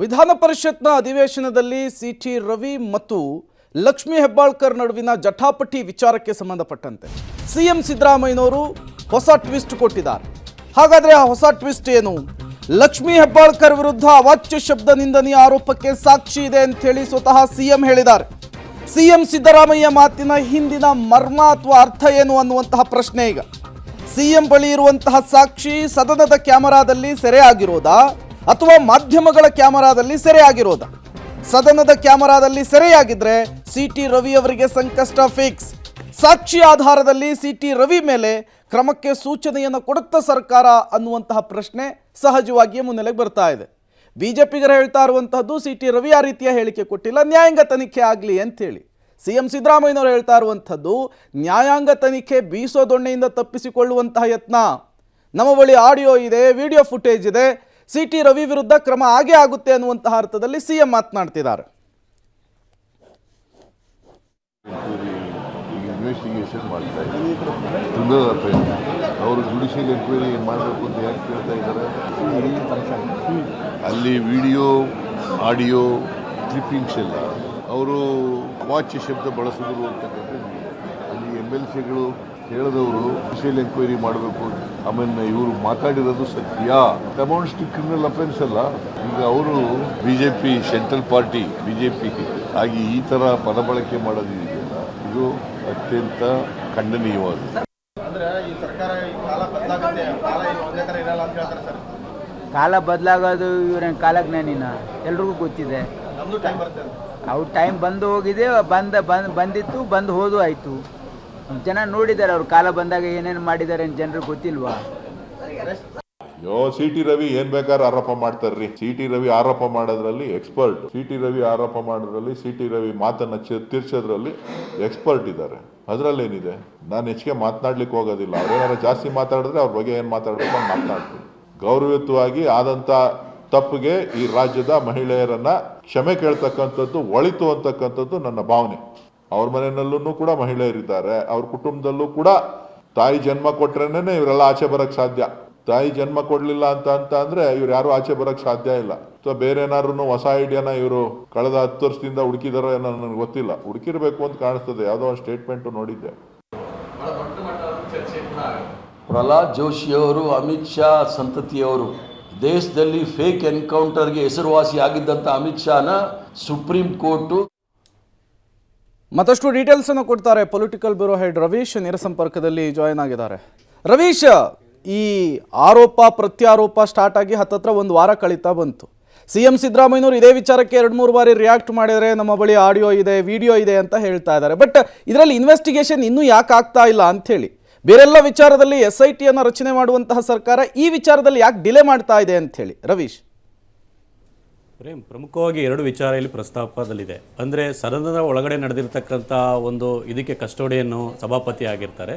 ವಿಧಾನ ಪರಿಷತ್ನ ಅಧಿವೇಶನದಲ್ಲಿ ಸಿಟಿ ರವಿ ಮತ್ತು ಲಕ್ಷ್ಮೀ ಹೆಬ್ಬಾಳ್ಕರ್ ನಡುವಿನ ಜಟಾಪಟಿ ವಿಚಾರಕ್ಕೆ ಸಂಬಂಧಪಟ್ಟಂತೆ ಸಿಎಂ ಸಿದ್ದರಾಮಯ್ಯನವರು ಹೊಸ ಟ್ವಿಸ್ಟ್ ಕೊಟ್ಟಿದ್ದಾರೆ. ಹಾಗಾದ್ರೆ ಆ ಹೊಸ ಟ್ವಿಸ್ಟ್ ಏನು? ಲಕ್ಷ್ಮೀ ಹೆಬ್ಬಾಳ್ಕರ್ ವಿರುದ್ಧ ಅವಾಚ್ಯ ಶಬ್ದ ನಿಂದನೆಯ ಆರೋಪಕ್ಕೆ ಸಾಕ್ಷಿ ಇದೆ ಅಂತ ಹೇಳಿ ಸ್ವತಃ ಸಿಎಂ ಹೇಳಿದ್ದಾರೆ. ಸಿಎಂ ಸಿದ್ದರಾಮಯ್ಯ ಮಾತಿನ ಹಿಂದಿನ ಮರ್ಮ ಅಥವಾ ಅರ್ಥ ಏನು ಅನ್ನುವಂತಹ ಪ್ರಶ್ನೆ ಈಗ. ಸಿಎಂ ಬಳಿ ಇರುವಂತಹ ಸಾಕ್ಷಿ ಸದನದ ಕ್ಯಾಮೆರಾದಲ್ಲಿ ಸೆರೆ ಆಗಿರೋದಾ ಅಥವಾ ಮಾಧ್ಯಮಗಳ ಕ್ಯಾಮೆರಾದಲ್ಲಿ ಸೆರೆಯಾಗಿರೋದ? ಸದನದ ಕ್ಯಾಮೆರಾದಲ್ಲಿ ಸೆರೆಯಾಗಿದ್ರೆ ಸಿಟಿ ರವಿ ಅವರಿಗೆ ಸಂಕಷ್ಟ ಫಿಕ್ಸ್. ಸಾಕ್ಷಿ ಆಧಾರದಲ್ಲಿ ಸಿಟಿ ರವಿ ಮೇಲೆ ಕ್ರಮಕ್ಕೆ ಸೂಚನೆಯನ್ನು ಕೊಡುತ್ತಾ ಸರ್ಕಾರ ಅನ್ನುವಂತಹ ಪ್ರಶ್ನೆ ಸಹಜವಾಗಿಯೇ ಮುನ್ನೆಲೆಗೆ ಬರ್ತಾ ಇದೆ. ಬಿಜೆಪಿಗರು ಹೇಳ್ತಾ ಇರುವಂತಹದ್ದು ಸಿಟಿ ರವಿ ಆ ರೀತಿಯ ಹೇಳಿಕೆ ಕೊಟ್ಟಿಲ್ಲ, ನ್ಯಾಯಾಂಗ ತನಿಖೆ ಆಗಲಿ ಅಂತೇಳಿ. ಸಿಎಂ ಸಿದ್ದರಾಮಯ್ಯನವರು ಹೇಳ್ತಾ ಇರುವಂಥದ್ದು ನ್ಯಾಯಾಂಗ ತನಿಖೆ ಬೀಸೋ ದೊಣ್ಣೆಯಿಂದ ತಪ್ಪಿಸಿಕೊಳ್ಳುವಂತಹ ಯತ್ನ. ನಮ್ಮ ಬಳಿ ಆಡಿಯೋ ಇದೆ, ವಿಡಿಯೋ ಫುಟೇಜ್ ಇದೆ, ಸಿಟಿ ರವಿ ವಿರುದ್ಧ ಕ್ರಮ ಆಗೇ ಆಗುತ್ತೆ ಅನ್ನುವಂತಹ ಅರ್ಥದಲ್ಲಿ ಸಿಎಂ ಮಾತನಾಡ್ತಿದ್ದಾರೆ. ಇನ್ವೆಸ್ಟಿಗೇಷನ್ ಮಾಡ್ತಾ ಇದ್ದಾರೆ. ಅವರು ಜುಡಿಷಿಯಲ್ ಎನ್ಕ್ವೈರಿ ಏನು ಮಾಡಬೇಕು ಅಂತ ಯಾಕೆ ಕೇಳ್ತಾ ಇದ್ದಾರೆ? ಅಲ್ಲಿ ವಿಡಿಯೋ ಆಡಿಯೋ ಕ್ಲಿಪ್ಪಿಂಗ್ಸ್ ಎಲ್ಲ ಅವರು ಅವಾಚ್ಯ ಶಬ್ದ ಬಳಸಿದ್ರು ಅಂತಕ್ಕಂಥದ್ದು. ಅಲ್ಲಿ MLCಗಳು ಹೇಳಿದವರು ಜುಡಿಷಿಯಲ್ ಎನ್ಕ್ವೈರಿ ಮಾಡಬೇಕು. ಆಮೇಲೆ ಇವರು ಮಾತಾಡಿರೋದು ಸತ್ಯ. ಅಮೌಂಟ್ಸ್ ಕ್ರಿಮಿನಲ್ ಅಫೆನ್ಸ್ ಅಲ್ಲ. ಈಗ ಅವರು ಬಿಜೆಪಿ ಸೆಂಟ್ರಲ್ ಪಾರ್ಟಿ ಬಿಜೆಪಿ ಆಗಿ ಈ ತರ ಪದ ಬಳಕೆ ಮಾಡೋದಿದೆಯಲ್ಲ, ಇದು ಅತ್ಯಂತ ಖಂಡನೀಯವಾಗಿದೆ. ಕಾಲ ಬದಲಾಗೋದು ಇವ್ರ ಕಾಲಜ್ಞಾನಿನ ಎಲ್ರಿಗೂ ಗೊತ್ತಿದೆ. ಅವ್ರ ಟೈಮ್ ಬಂದು ಹೋಗಿದೆ, ಬಂದಿತ್ತು, ಬಂದು ಹೋದು ಆಯಿತು. ಜನ ನೋಡಿದ್ದಾರೆ, ಅವ್ರು ಕಾಲ ಬಂದಾಗ ಏನೇನು ಮಾಡಿದ್ದಾರೆ ಅಂತ ಜನರಿಗೆ ಗೊತ್ತಿಲ್ವಾ? ಸಿಟಿ ರವಿ ಏನ್ ಬೇಕಾದ್ರೆ ಆರೋಪ ಮಾಡ್ತಾರ್ರಿ. ಸಿಟಿ ರವಿ ಆರೋಪ ಮಾಡೋದ್ರಲ್ಲಿ ಎಕ್ಸ್ಪರ್ಟ್. ಸಿಟಿ ರವಿ ಆರೋಪ ಮಾಡೋದ್ರಲ್ಲಿ, ಸಿಟಿ ರವಿ ಮಾತನ್ನ ತೀರ್ಸೋದ್ರಲ್ಲಿ ಎಕ್ಸ್ಪರ್ಟ್ ಇದ್ದಾರೆ. ಅದ್ರಲ್ಲೇನಿದೆ? ನಾನು ಹೆಚ್ಚಿಗೆ ಮಾತನಾಡ್ಲಿಕ್ಕೆ ಹೋಗೋದಿಲ್ಲ. ಅವ್ರೇನಾದ್ರು ಜಾಸ್ತಿ ಮಾತಾಡಿದ್ರೆ ಅವ್ರ ಬಗ್ಗೆ ಏನ್ ಮಾತಾಡ್ಬೇಕು ಅಂತ ಮಾತನಾಡ್ತೀನಿ. ಗೌರವಯುತವಾಗಿ ಆದಂತ ತಪ್ಪಿಗೆ ಈ ರಾಜ್ಯದ ಮಹಿಳೆಯರನ್ನ ಕ್ಷಮೆ ಕೇಳ್ತಕ್ಕಂಥದ್ದು ಒಳಿತು ಅಂತಕ್ಕಂಥದ್ದು ನನ್ನ ಭಾವನೆ. ಅವ್ರ ಮನೆಯಲ್ಲೂ ಕೂಡ ಮಹಿಳೆಯರಿದ್ದಾರೆ, ಅವ್ರ ಕುಟುಂಬದಲ್ಲೂ ಕೂಡ ತಾಯಿ ಜನ್ಮ ಕೊಟ್ರೇನೆ ಇವರೆಲ್ಲ ಆಚೆ ಬರಕ್ ಸಾಧ್ಯ. ತಾಯಿ ಜನ್ಮ ಕೊಡ್ಲಿಲ್ಲ ಅಂತ ಅಂದ್ರೆ ಇವ್ರು ಯಾರು ಆಚೆ ಬರಕ್ ಸಾಧ್ಯ ಇಲ್ಲ. ಸೊ ಬೇರೆ ಏನಾದ್ರು ಹೊಸ ಐಡಿಯಾನ ಇವರು ಕಳೆದ 10 ವರ್ಷದಿಂದ ಹುಡುಕಿದಾರೋ ಏನೋ ನನಗೆ ಗೊತ್ತಿಲ್ಲ. ಹುಡುಕಿರ್ಬೇಕು ಅಂತ ಕಾಣಿಸ್ತದೆ. ಯಾವುದೋ ಒಂದು ಸ್ಟೇಟ್ಮೆಂಟ್ ನೋಡಿದ್ದೆ. ಪ್ರಹ್ಲಾದ್ ಜೋಶಿಯವರು, ಅಮಿತ್ ಶಾ ಸಂತತಿಯವರು ದೇಶದಲ್ಲಿ ಫೇಕ್ ಎನ್ಕೌಂಟರ್ಗೆ ಹೆಸರುವಾಸಿ ಆಗಿದ್ದಂಥ ಅಮಿತ್ ಶಾನ ಸುಪ್ರೀಂ ಕೋರ್ಟು ಮತ್ತಷ್ಟು ಡೀಟೇಲ್ಸ್ ಅನ್ನು ಕೊಡ್ತಾರೆ. ಪೊಲಿಟಿಕಲ್ ಬ್ಯೂರೋ ಹೆಡ್ ರವೀಶ್ ನೇರ ಸಂಪರ್ಕದಲ್ಲಿ ಜಾಯಿನ್ ಆಗಿದ್ದಾರೆ. ರವೀಶ್, ಈ ಆರೋಪ ಪ್ರತ್ಯಾರೋಪ ಸ್ಟಾರ್ಟ್ ಆಗಿ ಹತ್ತತ್ರ 1 ವಾರ ಕಳೀತಾ ಬಂತು. ಸಿಎಂ ಸಿದ್ದರಾಮಯ್ಯನವರು ಇದೇ ವಿಚಾರಕ್ಕೆ 2-3 ಬಾರಿ ರಿಯಾಕ್ಟ್ ಮಾಡಿದರೆ ನಮ್ಮ ಬಳಿ ಆಡಿಯೋ ಇದೆ, ವಿಡಿಯೋ ಇದೆ ಅಂತ ಹೇಳ್ತಾ ಇದ್ದಾರೆ. ಬಟ್ ಇದರಲ್ಲಿ ಇನ್ವೆಸ್ಟಿಗೇಷನ್ ಇನ್ನೂ ಯಾಕೆ ಆಗ್ತಾ ಇಲ್ಲ ಅಂಥೇಳಿ, ಬೇರೆಲ್ಲ ವಿಚಾರದಲ್ಲಿ SIT ಅನ್ನು ರಚನೆ ಮಾಡುವಂತಹ ಸರ್ಕಾರ ಈ ವಿಚಾರದಲ್ಲಿ ಯಾಕೆ ಡಿಲೇ ಮಾಡ್ತಾ ಇದೆ ಅಂತ ಹೇಳಿ ರವೀಶ್? ಪ್ರಮುಖವಾಗಿ 2 ವಿಚಾರ ಇಲ್ಲಿ ಪ್ರಸ್ತಾಪದಲ್ಲಿದೆ. ಅಂದರೆ ಸದನದ ಒಳಗಡೆ ನಡೆದಿರ್ತಕ್ಕಂಥ ಒಂದು ಇದಕ್ಕೆ ಕಸ್ಟೋಡಿಯನ್ನು ಸಭಾಪತಿ ಆಗಿರ್ತಾರೆ.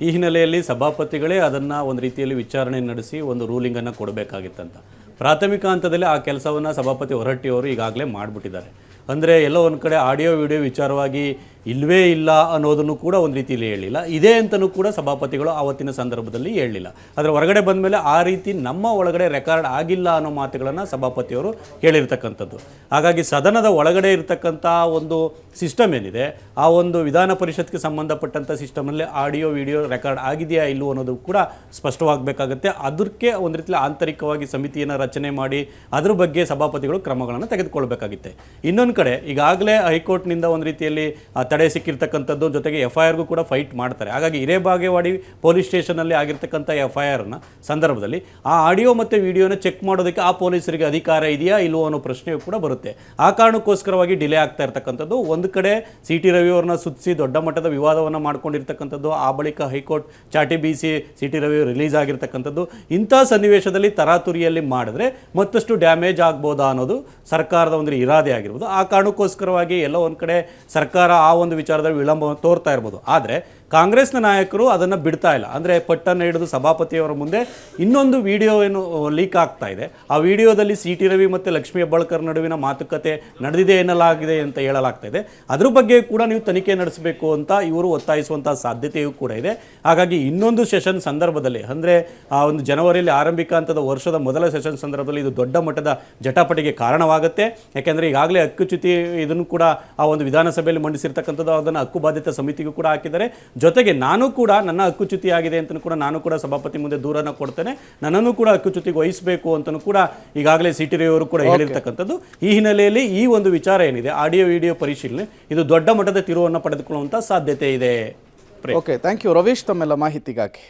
ಈ ಹಿನ್ನೆಲೆಯಲ್ಲಿ ಸಭಾಪತಿಗಳೇ ಅದನ್ನು ಒಂದು ರೀತಿಯಲ್ಲಿ ವಿಚಾರಣೆ ನಡೆಸಿ ಒಂದು ರೂಲಿಂಗನ್ನು ಕೊಡಬೇಕಾಗಿತ್ತಂತ ಪ್ರಾಥಮಿಕ ಹಂತದಲ್ಲಿ ಆ ಕೆಲಸವನ್ನು ಸಭಾಪತಿ ಹೊರಟ್ಟಿಯವರು ಈಗಾಗಲೇ ಮಾಡಿಬಿಟ್ಟಿದ್ದಾರೆ. ಅಂದರೆ ಎಲ್ಲೋ ಒಂದು ಕಡೆ ಆಡಿಯೋ ವಿಡಿಯೋ ವಿಚಾರವಾಗಿ ಇಲ್ಲವೇ ಇಲ್ಲ ಅನ್ನೋದನ್ನು ಕೂಡ ಒಂದು ರೀತಿಯಲ್ಲಿ ಹೇಳಿಲ್ಲ, ಇದೆ ಅಂತಲೂ ಕೂಡ ಸಭಾಪತಿಗಳು ಆವತ್ತಿನ ಸಂದರ್ಭದಲ್ಲಿ ಹೇಳಲಿಲ್ಲ. ಅದರ ಹೊರಗಡೆ ಬಂದ ಮೇಲೆ ಆ ರೀತಿ ನಮ್ಮ ಒಳಗಡೆ ರೆಕಾರ್ಡ್ ಆಗಿಲ್ಲ ಅನ್ನೋ ಮಾತುಗಳನ್ನು ಸಭಾಪತಿಯವರು ಹೇಳಿರ್ತಕ್ಕಂಥದ್ದು. ಹಾಗಾಗಿ ಸದನದ ಒಳಗಡೆ ಇರತಕ್ಕಂಥ ಒಂದು ಸಿಸ್ಟಮ್ ಏನಿದೆ, ಆ ಒಂದು ವಿಧಾನ ಪರಿಷತ್ಗೆ ಸಂಬಂಧಪಟ್ಟಂಥ ಸಿಸ್ಟಮಲ್ಲಿ ಆಡಿಯೋ ವಿಡಿಯೋ ರೆಕಾರ್ಡ್ ಆಗಿದೆಯಾ ಇಲ್ಲವೋ ಅನ್ನೋದು ಕೂಡ ಸ್ಪಷ್ಟವಾಗಬೇಕಾಗುತ್ತೆ. ಅದಕ್ಕೆ ಒಂದು ರೀತಿಯಲ್ಲಿ ಆಂತರಿಕವಾಗಿ ಸಮಿತಿಯನ್ನು ರಚನೆ ಮಾಡಿ ಅದ್ರ ಬಗ್ಗೆ ಸಭಾಪತಿಗಳು ಕ್ರಮಗಳನ್ನು ತೆಗೆದುಕೊಳ್ಬೇಕಾಗುತ್ತೆ. ಇನ್ನೊಂದು ಕಡೆ ಈಗಾಗಲೇ ಹೈಕೋರ್ಟ್ನಿಂದ ಒಂದು ರೀತಿಯಲ್ಲಿ ತಡೆ ಸಿಕ್ಕಿರ್ತಕ್ಕಂಥದ್ದು, ಜೊತೆಗೆ FIRಗೂ ಕೂಡ ಫೈಟ್ ಮಾಡ್ತಾರೆ. ಹಾಗಾಗಿ ಹಿರೇಬಾಗೇವಾಡಿ ಪೊಲೀಸ್ ಸ್ಟೇಷನಲ್ಲಿ ಆಗಿರ್ತಕ್ಕಂಥ FIRನ ಸಂದರ್ಭದಲ್ಲಿ ಆ ಆಡಿಯೋ ಮತ್ತು ವಿಡಿಯೋನ ಚೆಕ್ ಮಾಡೋದಕ್ಕೆ ಆ ಪೊಲೀಸರಿಗೆ ಅಧಿಕಾರ ಇದೆಯಾ ಇಲ್ವೋ ಅನ್ನೋ ಪ್ರಶ್ನೆಯೂ ಕೂಡ ಬರುತ್ತೆ. ಆ ಕಾರಣಕ್ಕೋಸ್ಕರವಾಗಿ ಡಿಲೇ ಆಗ್ತಾ ಇರ್ತಕ್ಕಂಥದ್ದು. ಒಂದು ಕಡೆ ಸಿಟಿ ರವಿ ಅವ್ರನ್ನ ಸುತ್ತಿಸಿ ದೊಡ್ಡ ಮಟ್ಟದ ವಿವಾದವನ್ನು ಮಾಡ್ಕೊಂಡಿರ್ತಕ್ಕಂಥದ್ದು, ಆ ಬಳಿಕ ಹೈಕೋರ್ಟ್ ಚಾಟಿ ಬೀಸಿ ಸಿಟಿ ರವಿ ರಿಲೀಸ್ ಆಗಿರ್ತಕ್ಕಂಥದ್ದು. ಇಂಥ ಸನ್ನಿವೇಶದಲ್ಲಿ ತರಾತುರಿಯಲ್ಲಿ ಮಾಡಿದ್ರೆ ಮತ್ತಷ್ಟು ಡ್ಯಾಮೇಜ್ ಆಗ್ಬೋದಾ ಅನ್ನೋದು ಸರ್ಕಾರದ ಒಂದು ಇರಾದೆ ಆಗಿರ್ಬೋದು. ಆ ಕಾರಣಕ್ಕೋಸ್ಕರವಾಗಿ ಎಲ್ಲೋ ಒಂದು ಕಡೆ ಸರ್ಕಾರ ಆ ಒಂದು ವಿಚಾರದಲ್ಲಿ ವಿಳಂಬ ತೋರ್ತಾ ಇರ್ಬೋದು. ಆದರೆ ಕಾಂಗ್ರೆಸ್ನ ನಾಯಕರು ಅದನ್ನು ಬಿಡ್ತಾ ಇಲ್ಲ. ಅಂದರೆ ಪಟ್ಟನ್ನು ಹಿಡಿದು ಸಭಾಪತಿಯವರ ಮುಂದೆ ಇನ್ನೊಂದು ವಿಡಿಯೋ ಏನು ಲೀಕ್ ಆಗ್ತಾ ಇದೆ. ಆ ವಿಡಿಯೋದಲ್ಲಿ CT ರವಿ ಮತ್ತು ಲಕ್ಷ್ಮೀ ಹೆಬ್ಬಾಳ್ಕರ್ ನಡುವಿನ ಮಾತುಕತೆ ನಡೆದಿದೆ ಎನ್ನಲಾಗಿದೆ ಅಂತ ಹೇಳಲಾಗ್ತಾ ಇದೆ. ಅದ್ರ ಬಗ್ಗೆ ಕೂಡ ನೀವು ತನಿಖೆ ನಡೆಸಬೇಕು ಅಂತ ಇವರು ಒತ್ತಾಯಿಸುವಂಥ ಸಾಧ್ಯತೆಯೂ ಕೂಡ ಇದೆ. ಹಾಗಾಗಿ ಇನ್ನೊಂದು ಸೆಷನ್ ಸಂದರ್ಭದಲ್ಲಿ, ಅಂದರೆ ಆ ಒಂದು ಜನವರಿಯಲ್ಲಿ ಆರಂಭಿಕ ಹಂತದ ವರ್ಷದ ಮೊದಲ ಸೆಷನ್ ಸಂದರ್ಭದಲ್ಲಿ ಇದು ದೊಡ್ಡ ಮಟ್ಟದ ಜಟಾಪಟಿಗೆ ಕಾರಣವಾಗುತ್ತೆ. ಯಾಕೆಂದರೆ ಈಗಾಗಲೇ ಹಕ್ಕುಚ್ಯುತಿ ಇದನ್ನು ಕೂಡ ಆ ಒಂದು ವಿಧಾನಸಭೆಯಲ್ಲಿ ಮಂಡಿಸಿರ್ತಕ್ಕಂಥದ್ದು, ಅದನ್ನು ಹಕ್ಕು ಬಾಧ್ಯತಾ ಸಮಿತಿಗೂ ಕೂಡ ಹಾಕಿದ್ದಾರೆ. ಜೊತೆಗೆ ನಾನು ಕೂಡ ನನ್ನ ಹಕ್ಕುಚ್ಯುತಿ ಆಗಿದೆ ಅಂತಲೂ ಕೂಡ ನಾನು ಕೂಡ ಸಭಾಪತಿ ಮುಂದೆ ದೂರನ್ನು ಕೊಡ್ತೇನೆ, ನನ್ನನ್ನು ಕೂಡ ಹಕ್ಕುಚ್ಯುತಿಗೆ ವಹಿಸಬೇಕು ಅಂತಲೂ ಕೂಡ ಈಗಾಗಲೇ CT ರವಿ ಅವರು ಕೂಡ ಹೇಳಿರ್ತಕ್ಕಂಥದ್ದು. ಈ ಹಿನ್ನೆಲೆಯಲ್ಲಿ ಈ ಒಂದು ವಿಚಾರ ಏನಿದೆ, ಆಡಿಯೋ ವಿಡಿಯೋ ಪರಿಶೀಲನೆ, ಇದು ದೊಡ್ಡ ಮಟ್ಟದ ತಿರುವನ್ನು ಪಡೆದುಕೊಳ್ಳುವಂಥ ಸಾಧ್ಯತೆ ಇದೆ. ಓಕೆ, ಥ್ಯಾಂಕ್ ಯು ರವೀಶ್ ತಮ್ಮೆಲ್ಲ ಮಾಹಿತಿಗಾಗಿ.